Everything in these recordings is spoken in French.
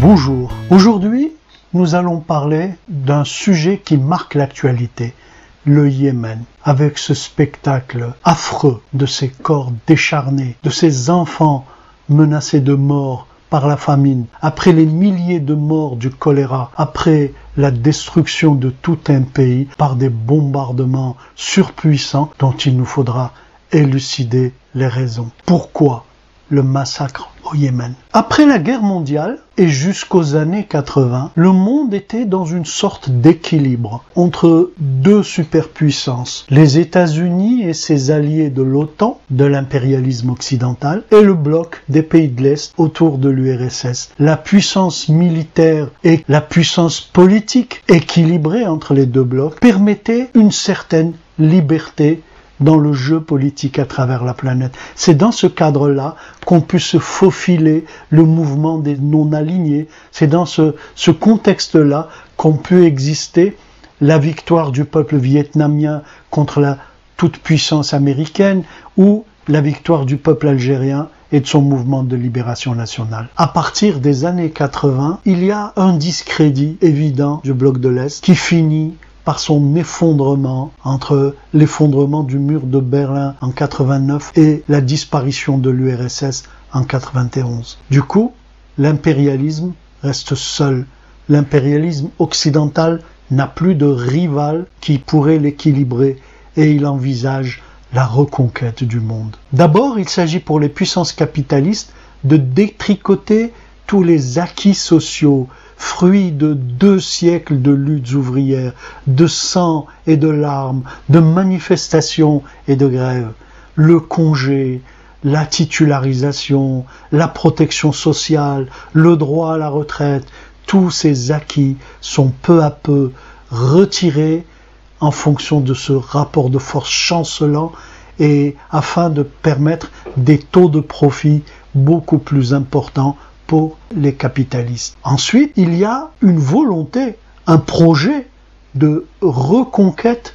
Bonjour, aujourd'hui nous allons parler d'un sujet qui marque l'actualité, le Yémen, avec ce spectacle affreux de ces corps décharnés, de ces enfants menacés de mort par la famine, après les milliers de morts du choléra, après la destruction de tout un pays par des bombardements surpuissants dont il nous faudra élucider les raisons. Pourquoi le massacre au Yémen? Après la guerre mondiale et jusqu'aux années 80, le monde était dans une sorte d'équilibre entre deux superpuissances, les États-Unis et ses alliés de l'OTAN, de l'impérialisme occidental, et le bloc des pays de l'Est autour de l'URSS. La puissance militaire et la puissance politique équilibrée entre les deux blocs permettaient une certaine liberté dans le jeu politique à travers la planète. C'est dans ce cadre-là qu'on peut se faufiler le mouvement des non-alignés. C'est dans ce contexte-là qu'on peut exister la victoire du peuple vietnamien contre la toute-puissance américaine ou la victoire du peuple algérien et de son mouvement de libération nationale. À partir des années 80, il y a un discrédit évident du bloc de l'Est qui finit par son effondrement entre l'effondrement du mur de Berlin en 89 et la disparition de l'URSS en 91. Du coup, l'impérialisme reste seul. L'impérialisme occidental n'a plus de rival qui pourrait l'équilibrer et il envisage la reconquête du monde. D'abord, il s'agit pour les puissances capitalistes de détricoter tous les acquis sociaux, fruit de 2 siècles de luttes ouvrières, de sang et de larmes, de manifestations et de grèves. Le congé, la titularisation, la protection sociale, le droit à la retraite, tous ces acquis sont peu à peu retirés en fonction de ce rapport de force chancelant et afin de permettre des taux de profit beaucoup plus importants pour les capitalistes. Ensuite, il y a une volonté, un projet de reconquête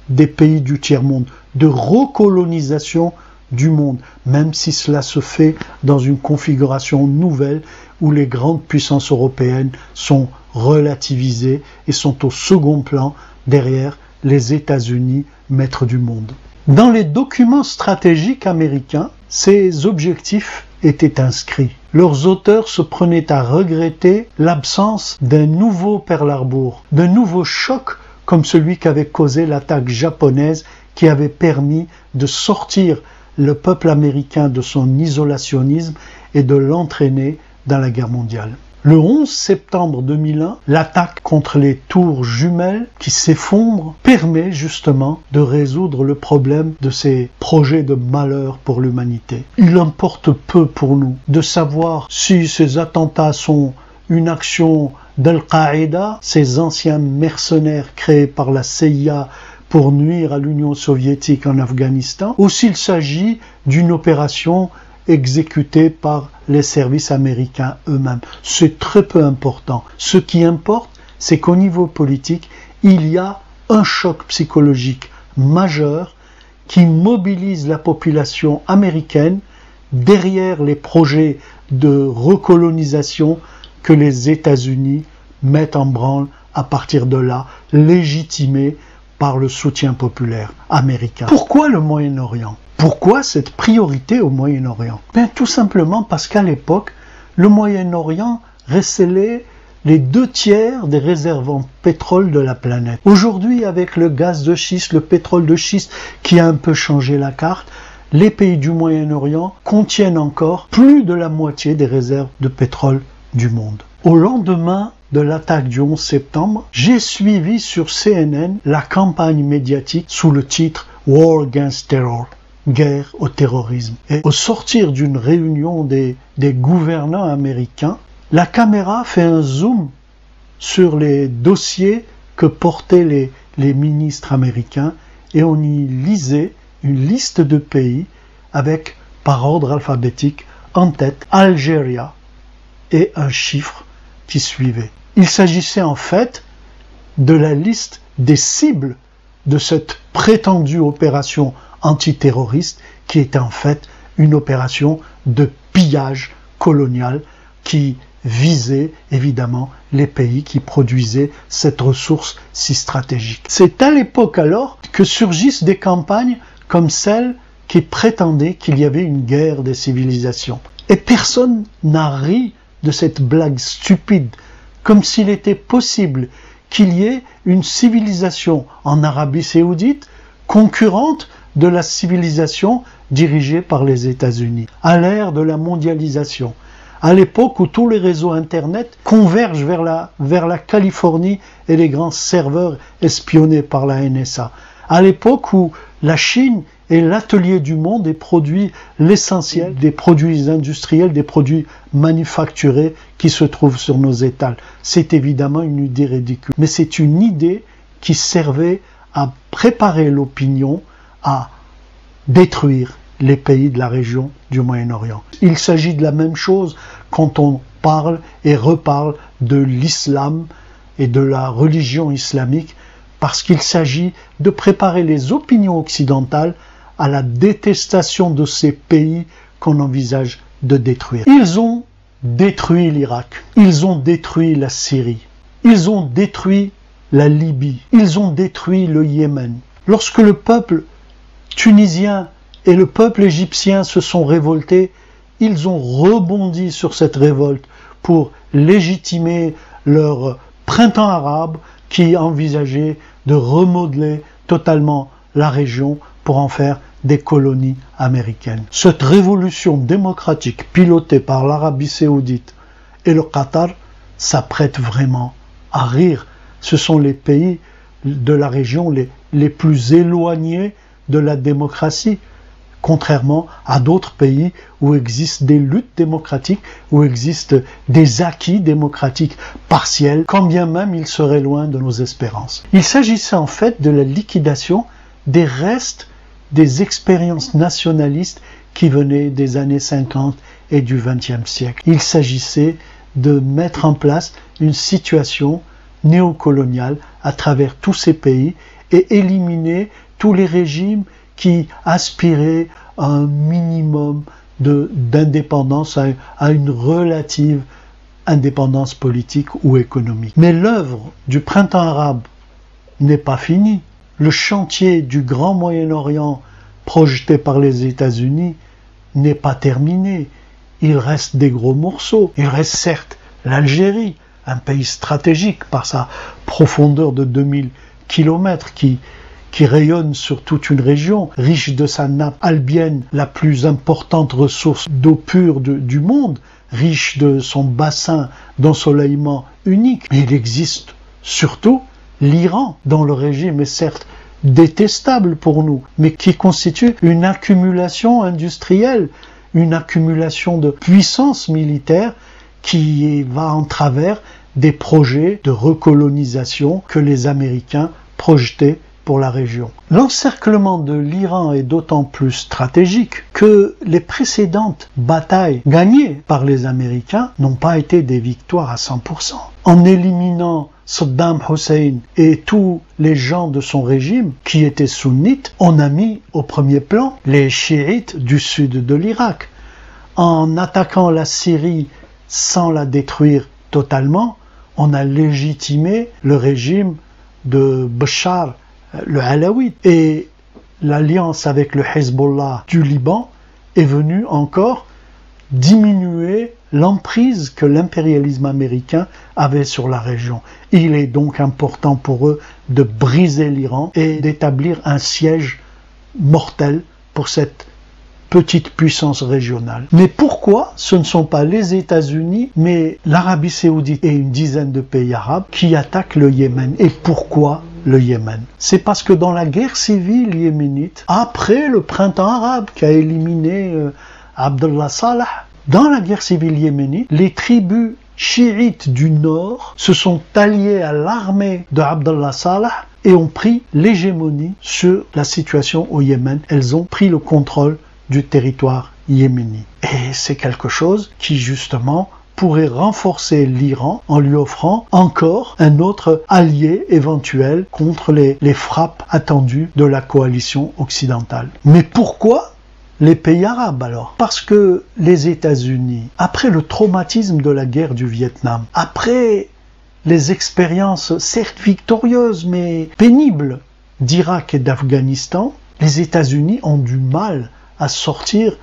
des pays du tiers-monde, de recolonisation du monde, même si cela se fait dans une configuration nouvelle où les grandes puissances européennes sont relativisées et sont au second plan derrière les États-Unis, maîtres du monde. Dans les documents stratégiques américains, ces objectifs étaient inscrits. Leurs auteurs se prenaient à regretter l'absence d'un nouveau Pearl Harbor, d'un nouveau choc comme celui qu'avait causé l'attaque japonaise qui avait permis de sortir le peuple américain de son isolationnisme et de l'entraîner dans la guerre mondiale. Le 11 septembre 2001, l'attaque contre les tours jumelles qui s'effondrent permet justement de résoudre le problème de ces projets de malheur pour l'humanité. Il importe peu pour nous de savoir si ces attentats sont une action d'Al-Qaïda, ces anciens mercenaires créés par la CIA pour nuire à l'Union soviétique en Afghanistan, ou s'il s'agit d'une opération exécutés par les services américains eux-mêmes. C'est très peu important. Ce qui importe, c'est qu'au niveau politique, il y a un choc psychologique majeur qui mobilise la population américaine derrière les projets de recolonisation que les États-Unis mettent en branle à partir de là, légitimés par le soutien populaire américain. Pourquoi le Moyen-Orient ? Pourquoi cette priorité au Moyen-Orient? Tout simplement parce qu'à l'époque, le Moyen-Orient recelait les 2/3 des réserves en pétrole de la planète. Aujourd'hui, avec le gaz de schiste, le pétrole de schiste qui a un peu changé la carte, les pays du Moyen-Orient contiennent encore plus de la moitié des réserves de pétrole du monde. Au lendemain de l'attaque du 11 septembre, j'ai suivi sur CNN la campagne médiatique sous le titre « War Against Terror ». Guerre au terrorisme. Et au sortir d'une réunion des gouvernants américains, la caméra fait un zoom sur les dossiers que portaient les ministres américains et on y lisait une liste de pays avec, par ordre alphabétique, en tête Algérie et un chiffre qui suivait. Il s'agissait en fait de la liste des cibles de cette prétendue opération antiterroriste qui était en fait une opération de pillage colonial qui viser évidemment les pays qui produisaient cette ressource si stratégique. C'est à l'époque alors que surgissent des campagnes comme celle qui prétendait qu'il y avait une guerre des civilisations. Et personne n'a ri de cette blague stupide, comme s'il était possible qu'il y ait une civilisation en Arabie Saoudite concurrente de la civilisation dirigée par les États-Unis, à l'ère de la mondialisation, à l'époque où tous les réseaux Internet convergent vers la Californie et les grands serveurs espionnés par la NSA, à l'époque où la Chine est l'atelier du monde et produit l'essentiel des produits industriels, des produits manufacturés qui se trouvent sur nos étals. C'est évidemment une idée ridicule, mais c'est une idée qui servait à préparer l'opinion à détruire les pays de la région du Moyen-Orient. Il s'agit de la même chose quand on parle et reparle de l'islam et de la religion islamique, parce qu'il s'agit de préparer les opinions occidentales à la détestation de ces pays qu'on envisage de détruire. Ils ont détruit l'Irak, ils ont détruit la Syrie, ils ont détruit la Libye, ils ont détruit le Yémen. Lorsque le peuple tunisien et le peuple égyptien se sont révoltés, ils ont rebondi sur cette révolte pour légitimer leur printemps arabe qui envisageait de remodeler totalement la région pour en faire des colonies américaines. Cette révolution démocratique pilotée par l'Arabie Saoudite et le Qatar s'apprête vraiment à rire. Ce sont les pays de la région les plus éloignés de la démocratie, contrairement à d'autres pays où existent des luttes démocratiques, où existent des acquis démocratiques partiels, quand bien même ils seraient loin de nos espérances. Il s'agissait en fait de la liquidation des restes des expériences nationalistes qui venaient des années 50 et du XXe siècle. Il s'agissait de mettre en place une situation néocoloniale à travers tous ces pays et éliminer tous les régimes qui aspiraient à un minimum d'indépendance, à une relative indépendance politique ou économique. Mais l'œuvre du printemps arabe n'est pas finie. Le chantier du Grand Moyen-Orient projeté par les États-Unis n'est pas terminé. Il reste des gros morceaux. Il reste certes l'Algérie, un pays stratégique par sa profondeur de 2000 km qui rayonne sur toute une région, riche de sa nappe albienne, la plus importante ressource d'eau pure du monde, riche de son bassin d'ensoleillement unique. Mais il existe surtout l'Iran, dont le régime est certes détestable pour nous, mais qui constitue une accumulation industrielle, une accumulation de puissance militaire qui va en travers des projets de recolonisation que les Américains projetaient pour la région. L'encerclement de l'Iran est d'autant plus stratégique que les précédentes batailles gagnées par les Américains n'ont pas été des victoires à 100%. En éliminant Saddam Hussein et tous les gens de son régime qui étaient sunnites, on a mis au premier plan les chiites du sud de l'Irak. En attaquant la Syrie sans la détruire totalement, on a légitimé le régime de Bachar le Alaouite. Et l'alliance avec le Hezbollah du Liban est venue encore diminuer l'emprise que l'impérialisme américain avait sur la région. Il est donc important pour eux de briser l'Iran et d'établir un siège mortel pour cette petite puissance régionale. Mais pourquoi ce ne sont pas les États-Unis, mais l'Arabie Saoudite et une dizaine de pays arabes qui attaquent le Yémen? Et pourquoi le Yémen? C'est parce que dans la guerre civile yéménite, après le printemps arabe qui a éliminé Abdullah Saleh, dans la guerre civile yéménite, les tribus chiites du nord se sont alliées à l'armée de Abdullah Saleh et ont pris l'hégémonie sur la situation au Yémen. Elles ont pris le contrôle du territoire yéménite. Et c'est quelque chose qui justement pourrait renforcer l'Iran en lui offrant encore un autre allié éventuel contre les frappes attendues de la coalition occidentale. Mais pourquoi les pays arabes alors. Parce que les États-Unis, après le traumatisme de la guerre du Vietnam, après les expériences certes victorieuses mais pénibles d'Irak et d'Afghanistan, les États-Unis ont du mal à sortir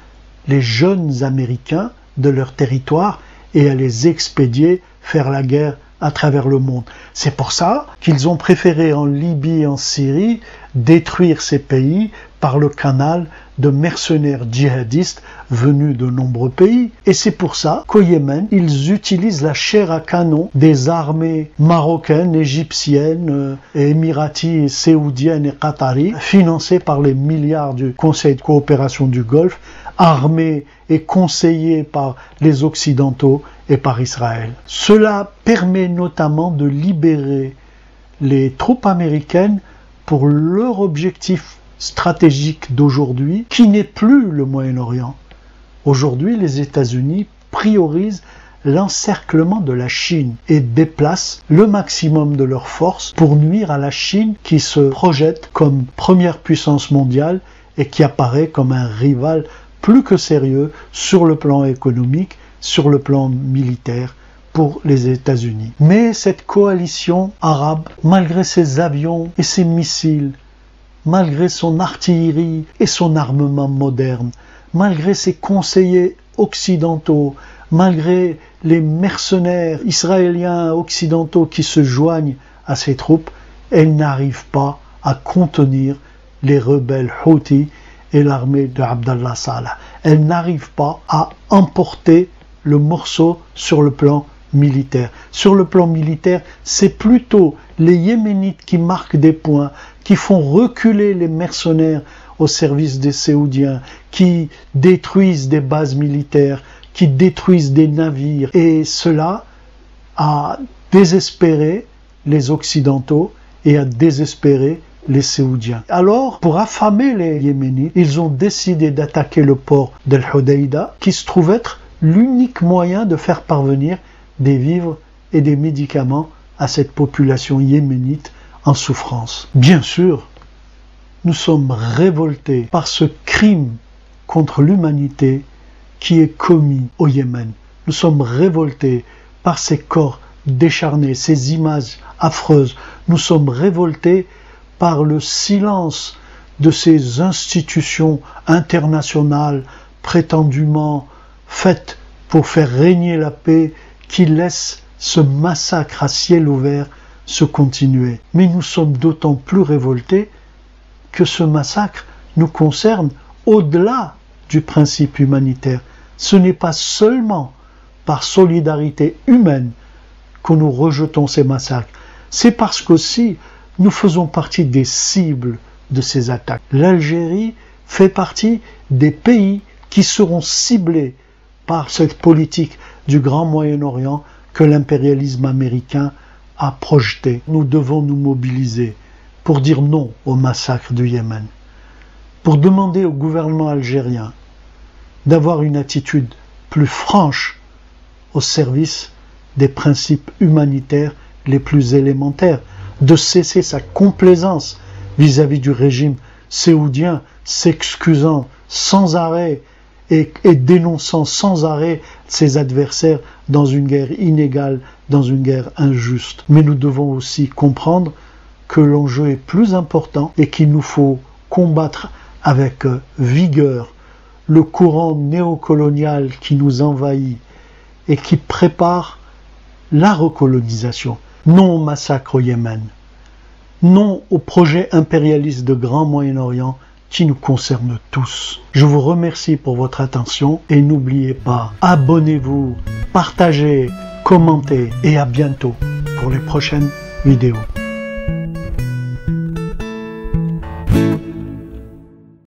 les jeunes Américains de leur territoire et à les expédier faire la guerre à travers le monde. C'est pour ça qu'ils ont préféré en Libye et en Syrie détruire ces pays par le canal de mercenaires djihadistes venus de nombreux pays. Et c'est pour ça qu'au Yémen, ils utilisent la chair à canon des armées marocaines, égyptiennes, émiraties, saoudiennes et qataries, financées par les milliards du Conseil de coopération du Golfe, armés et conseillés par les Occidentaux et par Israël. Cela permet notamment de libérer les troupes américaines pour leur objectif stratégique d'aujourd'hui, qui n'est plus le Moyen-Orient. Aujourd'hui, les États-Unis priorisent l'encerclement de la Chine et déplacent le maximum de leurs forces pour nuire à la Chine qui se projette comme première puissance mondiale et qui apparaît comme un rival plus que sérieux sur le plan économique, sur le plan militaire pour les États-Unis. Mais cette coalition arabe, malgré ses avions et ses missiles, malgré son artillerie et son armement moderne, malgré ses conseillers occidentaux, malgré les mercenaires israéliens occidentaux qui se joignent à ces troupes, elle n'arrive pas à contenir les rebelles Houthis et l'armée de Abdallah Saleh. Elle n'arrive pas à emporter le morceau sur le plan militaire. Sur le plan militaire, c'est plutôt les Yéménites qui marquent des points, qui font reculer les mercenaires au service des Saoudiens, qui détruisent des bases militaires, qui détruisent des navires. Et cela a désespéré les Occidentaux et a désespéré les Saoudiens. Alors, pour affamer les Yéménites, ils ont décidé d'attaquer le port d'El Hodeïda, qui se trouve être l'unique moyen de faire parvenir des vivres et des médicaments à cette population yéménite en souffrance. Bien sûr, nous sommes révoltés par ce crime contre l'humanité qui est commis au Yémen. Nous sommes révoltés par ces corps décharnés, ces images affreuses. Nous sommes révoltés par le silence de ces institutions internationales prétendument faites pour faire régner la paix, qui laissent ce massacre à ciel ouvert se continuer. Mais nous sommes d'autant plus révoltés que ce massacre nous concerne au-delà du principe humanitaire. Ce n'est pas seulement par solidarité humaine que nous rejetons ces massacres, c'est parce qu'aussi nous faisons partie des cibles de ces attaques. L'Algérie fait partie des pays qui seront ciblés par cette politique du Grand Moyen-Orient que l'impérialisme américain a projeté. Nous devons nous mobiliser pour dire non au massacre du Yémen, pour demander au gouvernement algérien d'avoir une attitude plus franche au service des principes humanitaires les plus élémentaires, de cesser sa complaisance vis-à-vis du régime saoudien, s'excusant sans arrêt et dénonçant sans arrêt ses adversaires dans une guerre inégale, dans une guerre injuste. Mais nous devons aussi comprendre que l'enjeu est plus important et qu'il nous faut combattre avec vigueur le courant néocolonial qui nous envahit et qui prépare la recolonisation. Non au massacre au Yémen, non au projet impérialiste de Grand Moyen-Orient qui nous concerne tous. Je vous remercie pour votre attention et n'oubliez pas, abonnez-vous, partagez, commentez et à bientôt pour les prochaines vidéos.